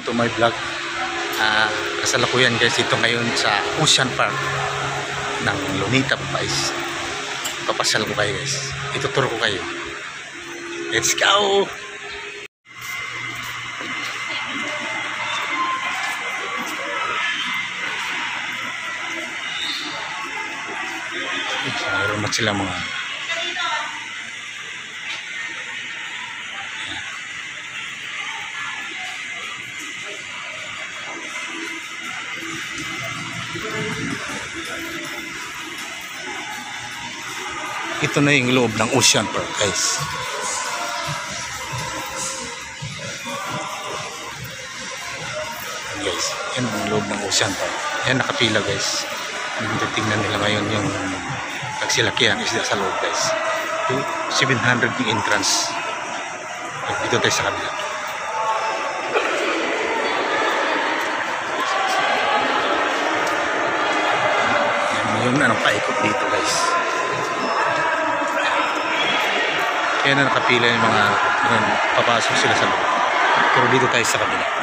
to my vlog. Kasalukuyan guys ito ngayon sa Ocean Park ng Lunita guys. Papasal ko kayo guys. Ituturo ko kayo. Let's go! Mayroon na sila mga ito na yung loob ng Ocean Park guys. Guys, yan ang loob ng Ocean Park. Yan nakapila guys. Tingnan nila ngayon yung nagsilakihan isda sa loob guys. 700 yung entrance. Dito tayo sa kabila. Yan yung paikot dito guys. Kaya na nakapila yung mga papasok sila sa loob. Pero dito tayo sa kabila.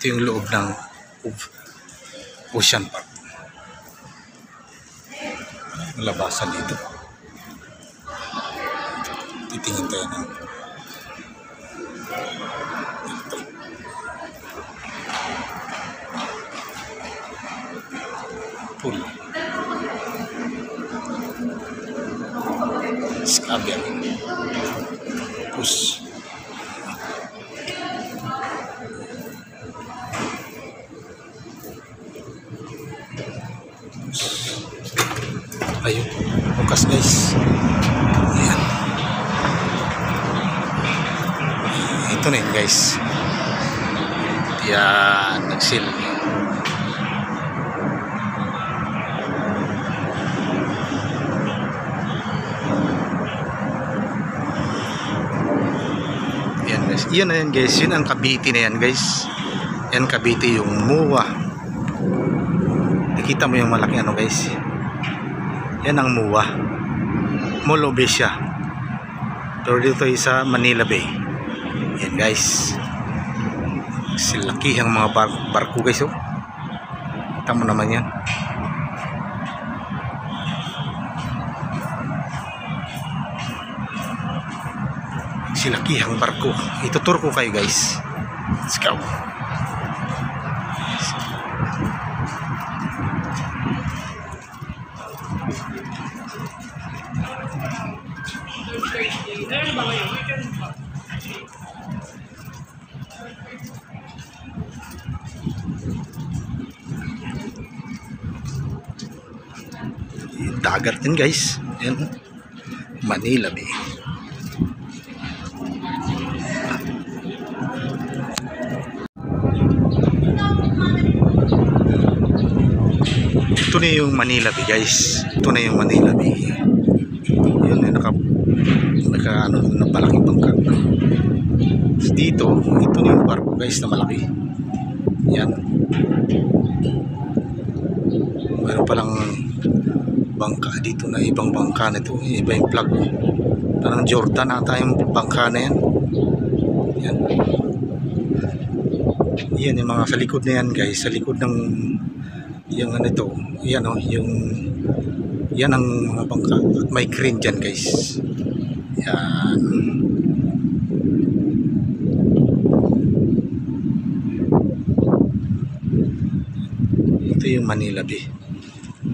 Ito yung loob ng Ocean Park. Labasan dito. Titingin tayo ng ito. Pool. Scabian. Push. Ayun, bukas guys. Ayan. Ito na yun guys. Yan, nagsil. Yan guys. Yan na yan guys. Yun ang Cavite na yan guys. Yan Cavite yung MUA. Nakita mo yung malaki ano guys. Yan ang MUA. Mall of Asia. Pero dito tayo sa Manila Bay. Yan guys. Silaki ang mga barko guys. Oh. Kita mo naman yan. Silaki ang barko. Ituturo ko kayo guys. Let's go. Dagat din guys. Yan. Manila Bay. Ito na yung Manila Bay guys. Ito na yung Manila Bay. Yun na naka ano na malaking bangka. Dito, ito na yung barko guys na malaki. Yan. Mayroon palang bangka dito na ibang bangka na ito. Iba yung flag. Parang Jordan ata yung bangka na yan. Yan. Yan yung mga sa likod na yan guys. Sa likod ng yung ano ito. Yan o. Yung yan ang mga bangka. At may crane dyan guys. Yan. Ito yung Manila Bay.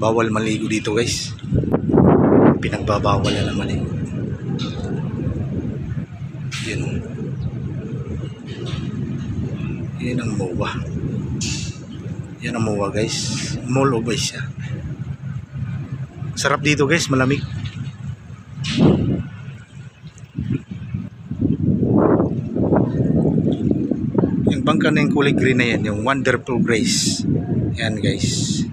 Bawal maligo dito guys. Pinagbabawal na maligo. Yan. Yan ang MOA. Yan ang MOA guys. Mall of Asia. Sarap dito guys, malamig. Yung bangka na yung kulay green na yan, yung Wonderful Grace. Yan guys.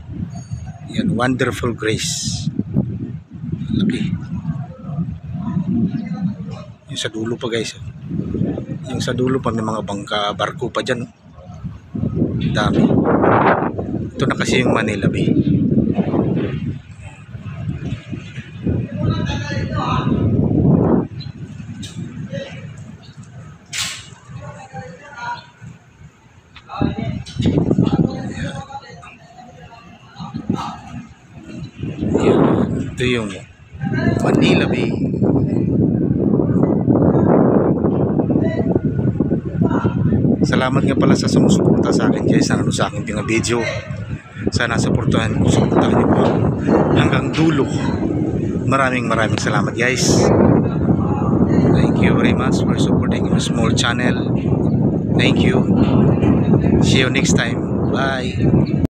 Yan, Wonderful Grace. Laki. Yung sa dulo pa guys. Yung sa dulo pa may mga bangka, barko pa dyan. Dami. Ito na kasi yung Manila Bay. Ito yung Manila Bay. Salamat nga pala sa sumusuporta sa akin guys, sa aking pinabideo. Sana supportahan niyo po hanggang dulo. Maraming salamat guys. Thank you very much for supporting my small channel. Thank you. See you next time. Bye.